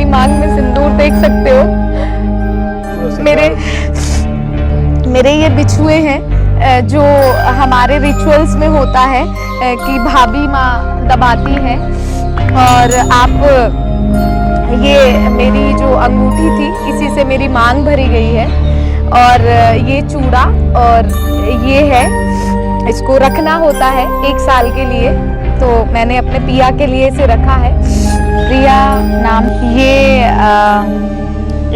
मांग में सिंदूर देख सकते हो। मेरे ये बिछुए हैं जो हमारे रिचुअल्स में होता है कि भाभी माँ दबाती है। और आप ये मेरी जो अंगूठी थी इसी से मेरी मांग भरी गई है। और ये चूड़ा और ये है, इसको रखना होता है 1 साल के लिए, तो मैंने अपने पिया के लिए इसे रखा है। प्रिया नाम, ये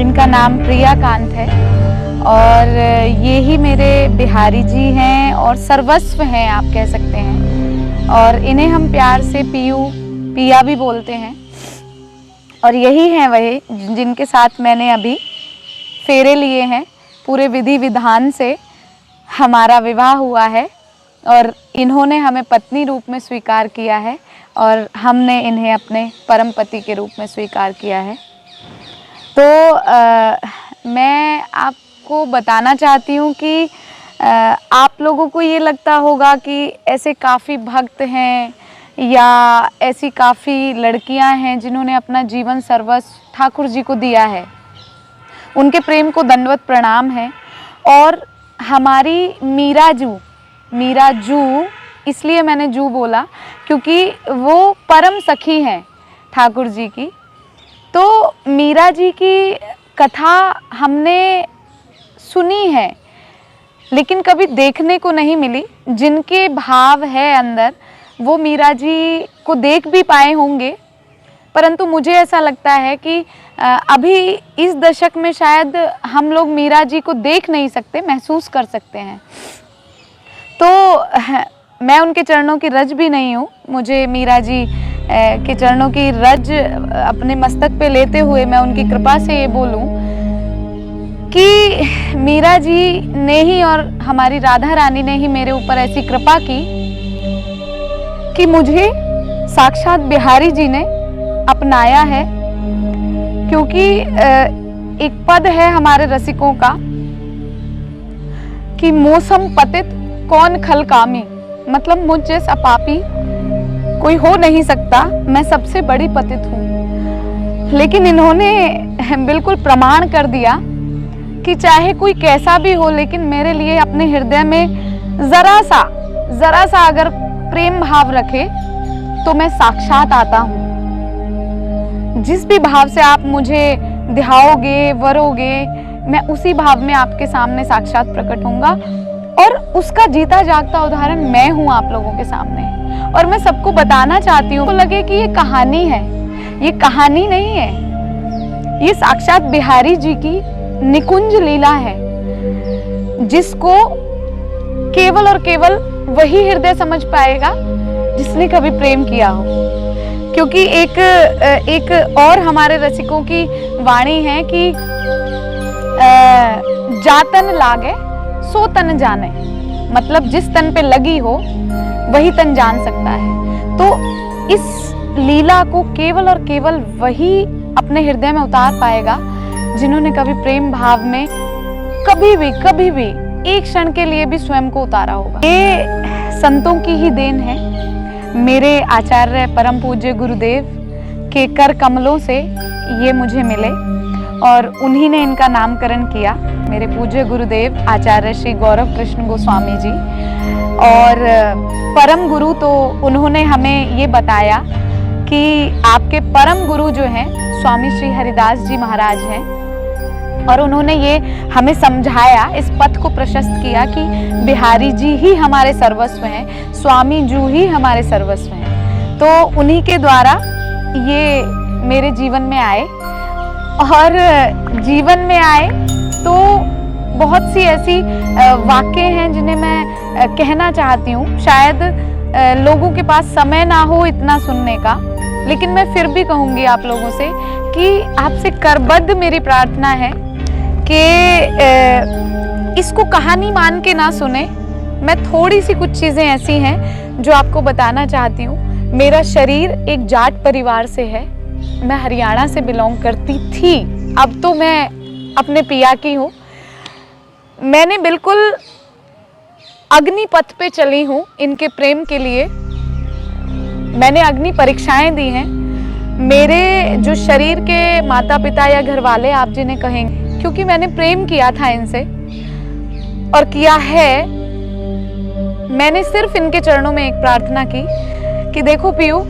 इनका नाम प्रिया कांत है और ये ही मेरे बिहारी जी हैं और सर्वस्व हैं आप कह सकते हैं। और इन्हें हम प्यार से पिया भी बोलते हैं। और यही हैं वही जिनके साथ मैंने अभी फेरे लिए हैं। पूरे विधि विधान से हमारा विवाह हुआ है और इन्होंने हमें पत्नी रूप में स्वीकार किया है और हमने इन्हें अपने परम पति के रूप में स्वीकार किया है। तो मैं आपको बताना चाहती हूँ कि आप लोगों को ये लगता होगा कि ऐसे काफ़ी भक्त हैं या ऐसी काफ़ी लड़कियां हैं जिन्होंने अपना जीवन सर्वस्व ठाकुर जी को दिया है। उनके प्रेम को दंडवत प्रणाम है। और हमारी मीरा जू, इसलिए मैंने जू बोला क्योंकि वो परम सखी हैं ठाकुर जी की। तो मीरा जी की कथा हमने सुनी है लेकिन कभी देखने को नहीं मिली। जिनके भाव है अंदर वो मीरा जी को देख भी पाए होंगे, परंतु मुझे ऐसा लगता है कि अभी इस दशक में शायद हम लोग मीरा जी को देख नहीं सकते, महसूस कर सकते हैं। तो मैं उनके चरणों की रज भी नहीं हूँ। मुझे मीरा जी के चरणों की रज अपने मस्तक पे लेते हुए मैं उनकी कृपा से ये बोलूँ कि मीरा जी ने ही और हमारी राधा रानी ने ही मेरे ऊपर ऐसी कृपा की कि मुझे साक्षात बिहारी जी ने अपनाया है। क्योंकि एक पद है हमारे रसिकों का कि मौसम पतित कौन खल कामी, मतलब मुझ जैसा पापी कोई हो नहीं सकता, मैं सबसे बड़ी पतित हूँ। लेकिन इन्होंने बिल्कुल प्रमाण कर दिया कि चाहे कोई कैसा भी हो लेकिन मेरे लिए अपने हृदय में जरा सा अगर प्रेम भाव रखे तो मैं साक्षात आता हूँ। जिस भी भाव से आप मुझे ध्याओगे वरोगे, मैं उसी भाव में आपके सामने साक्षात प्रकट होऊंगा। और उसका जीता जागता उदाहरण मैं हूँ आप लोगों के सामने। और मैं सबको बताना चाहती हूँ, तो लगे कि ये कहानी है, ये कहानी नहीं है, ये साक्षात बिहारी जी की निकुंज लीला है जिसको केवल और केवल वही हृदय समझ पाएगा जिसने कभी प्रेम किया हो। क्योंकि एक और हमारे रसिकों की वाणी है कि जातन लागे सो तन जाने, मतलब जिस तन पे लगी हो वही तन जान सकता है। तो इस लीला को केवल और केवल वही अपने हृदय में उतार पाएगा जिन्होंने कभी प्रेम भाव में कभी भी एक क्षण के लिए भी स्वयं को उतारा होगा। ये संतों की ही देन है। मेरे आचार्य परम पूज्य गुरुदेव के कर कमलों से ये मुझे मिले और उन्हीं ने इनका नामकरण किया, मेरे पूज्य गुरुदेव आचार्य श्री गौरव कृष्ण गोस्वामी जी। और परम गुरु तो उन्होंने हमें ये बताया कि आपके परम गुरु जो हैं स्वामी श्री हरिदास जी महाराज हैं। और उन्होंने ये हमें समझाया, इस पथ को प्रशस्त किया कि बिहारी जी ही हमारे सर्वस्व हैं, स्वामी जी ही हमारे सर्वस्व हैं। तो उन्हीं के द्वारा ये मेरे जीवन में आए। और जीवन में आए तो बहुत सी ऐसी वाक्य हैं जिन्हें मैं कहना चाहती हूँ। शायद लोगों के पास समय ना हो इतना सुनने का, लेकिन मैं फिर भी कहूँगी आप लोगों से कि आपसे करबद्ध मेरी प्रार्थना है कि इसको कहानी मान के ना सुने। मैं थोड़ी सी कुछ चीज़ें ऐसी हैं जो आपको बताना चाहती हूँ। मेरा शरीर एक जाट परिवार से है, मैं हरियाणा से बिलोंग करती थी, अब तो मैं अपने पिया की हूँ। मैंने बिल्कुल अग्निपथ पे चली हूँ इनके प्रेम के लिए। मैंने अग्नि परीक्षाएं दी हैं मेरे जो शरीर के माता पिता या घर वाले आप जिन्हें कहेंगे, क्योंकि मैंने प्रेम किया था इनसे और किया है, मैंने सिर्फ इनके चरणों में एक प्रार्थना की कि देखो पीयू,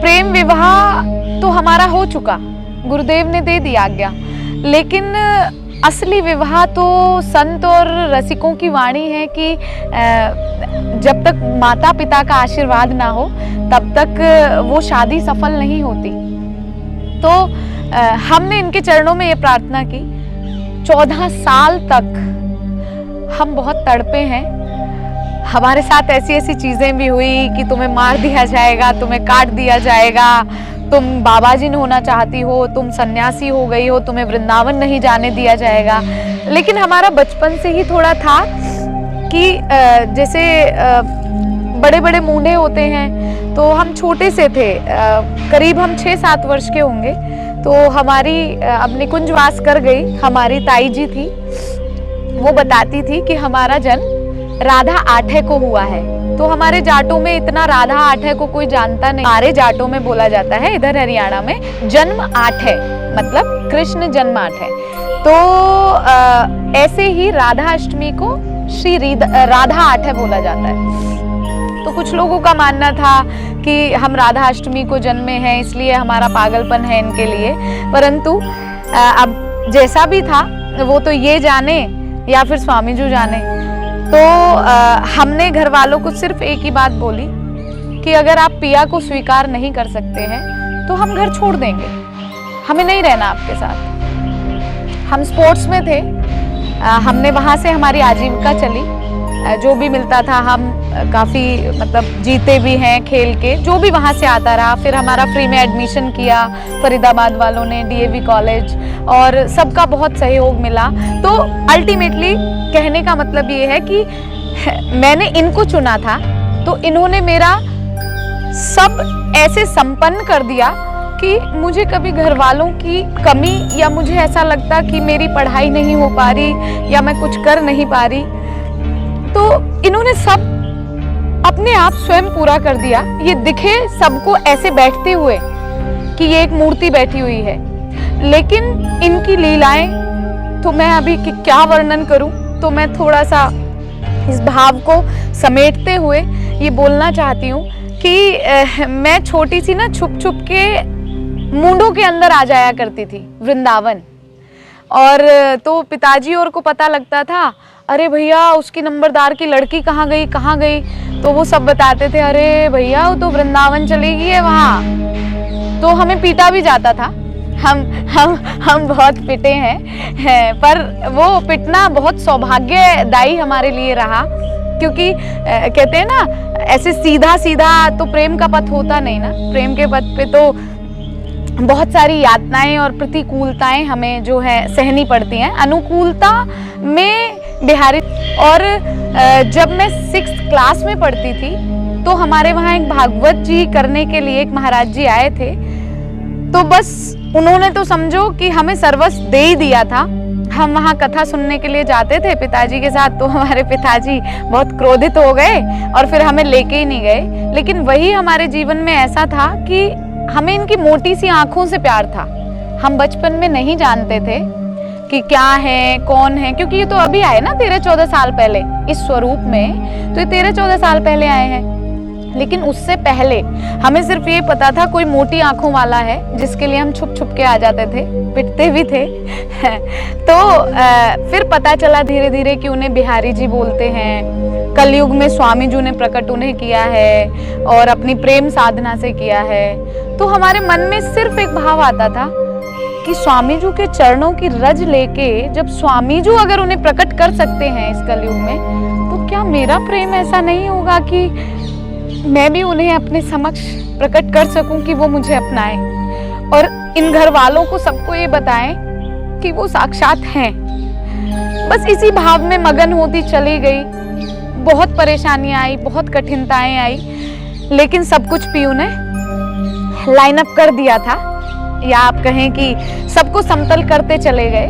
प्रेम विवाह तो हमारा हो चुका, गुरुदेव ने दे दिया आज्ञा, लेकिन असली विवाह तो संत और रसिकों की वाणी है कि जब तक माता पिता का आशीर्वाद ना हो तब तक वो शादी सफल नहीं होती। तो हमने इनके चरणों में ये प्रार्थना की। 14 साल तक हम बहुत तड़पे हैं, हमारे साथ ऐसी ऐसी चीजें भी हुई कि तुम्हें मार दिया जाएगा, तुम्हें काट दिया जाएगा, तुम बाबाजी होना चाहती हो, तुम सन्यासी हो गई हो, तुम्हें वृंदावन नहीं जाने दिया जाएगा। लेकिन हमारा बचपन से ही थोड़ा था कि जैसे बड़े बड़े मूढ़े होते हैं, तो हम छोटे से थे, करीब हम 6-7 वर्ष के होंगे, तो हमारी अब निकुंजवास कर गई हमारी ताई जी थी, वो बताती थी कि हमारा जन्म राधा आठे को हुआ है। तो हमारे जाटों में इतना राधा आठे को कोई जानता नहीं, हमारे जाटों में बोला जाता है इधर हरियाणा में जन्म आठे, मतलब कृष्ण जन्म आठे। तो ऐसे ही राधा अष्टमी को श्री राधा आठे बोला जाता है। तो कुछ लोगों का मानना था कि हम राधा अष्टमी को जन्मे हैं इसलिए हमारा पागलपन है इनके लिए, परंतु अब जैसा भी था वो तो ये जाने या फिर स्वामी जी जाने। तो हमने घर वालों को सिर्फ एक ही बात बोली कि अगर आप पिया को स्वीकार नहीं कर सकते हैं तो हम घर छोड़ देंगे, हमें नहीं रहना आपके साथ। हम स्पोर्ट्स में थे, हमने वहाँ से हमारी आजीविका चली, जो भी मिलता था हम काफ़ी मतलब जीते भी हैं खेल के, जो भी वहाँ से आता रहा। फिर हमारा फ्री में एडमिशन किया फरीदाबाद वालों ने डीएवी कॉलेज, और सबका बहुत सहयोग मिला। तो अल्टीमेटली कहने का मतलब ये है कि मैंने इनको चुना था, तो इन्होंने मेरा सब ऐसे संपन्न कर दिया कि मुझे कभी घर वालों की कमी या मुझे ऐसा लगता कि मेरी पढ़ाई नहीं हो पा रही या मैं कुछ कर नहीं पा रही, तो इन्होंने सब अपने आप स्वयं पूरा कर दिया। ये दिखे सबको ऐसे बैठते हुए कि ये एक मूर्ति बैठी हुई है, लेकिन इनकी लीलाएं तो मैं अभी क्या वर्णन करूं। तो मैं थोड़ा सा इस भाव को समेटते हुए ये बोलना चाहती हूँ कि मैं छोटी सी ना छुप छुप के मुंडों के अंदर आ जाया करती थी वृंदावन, और तो पिताजी और को पता लगता था, अरे भैया उसकी नंबरदार की लड़की कहाँ गई कहाँ गई, तो वो सब बताते थे, अरे भैया वो तो वृंदावन चली गई है वहाँ। तो हमें पीटा भी जाता था, हम बहुत पिटे हैं, पर वो पिटना बहुत सौभाग्यदायी हमारे लिए रहा, क्योंकि कहते हैं ना ऐसे सीधा सीधा तो प्रेम का पथ होता नहीं ना, प्रेम के पथ पे तो बहुत सारी यातनाएं और प्रतिकूलताएं हमें जो है सहनी पड़ती हैं। अनुकूलता में बिहारी, और जब मैं 6th क्लास में पढ़ती थी तो हमारे वहाँ एक भागवत जी करने के लिए एक महाराज जी आए थे, तो बस उन्होंने तो समझो कि हमें सर्वस्व दे ही दिया था। हम वहाँ कथा सुनने के लिए जाते थे पिताजी के साथ, तो हमारे पिताजी बहुत क्रोधित हो गए और फिर हमें लेके ही नहीं गए। लेकिन वही हमारे जीवन में ऐसा था कि हमें इनकी मोटी सी आंखों से प्यार था। हम बचपन में नहीं जानते थे कि क्या है कौन है, क्योंकि ये तो अभी आए ना 13-14 साल पहले इस स्वरूप में, तो ये 13-14 साल पहले आए हैं। लेकिन उससे पहले हमें सिर्फ ये पता था कोई मोटी आंखों वाला है जिसके लिए हम छुप छुप के आ जाते थे, पिटते भी थे। तो फिर पता चला धीरे धीरे कि उन्हें बिहारी जी बोलते हैं। कलयुग में स्वामी जी ने प्रकट उन्हें किया है और अपनी प्रेम साधना से किया है। तो हमारे मन में सिर्फ एक भाव आता था कि स्वामी जी के चरणों की रज लेके जब स्वामी जी अगर उन्हें प्रकट कर सकते हैं इस कलयुग में, तो क्या मेरा प्रेम ऐसा नहीं होगा कि मैं भी उन्हें अपने समक्ष प्रकट कर सकूं कि वो मुझे अपनाए, और इन घर वालों को सबको ये बताएं कि वो साक्षात हैं। बस इसी भाव में मगन होती चली गई। बहुत परेशानियां आई, बहुत कठिनताएं आई, लेकिन सब कुछ पीयू ने लाइन अप कर दिया था, या आप कहें कि सबको समतल करते चले गए।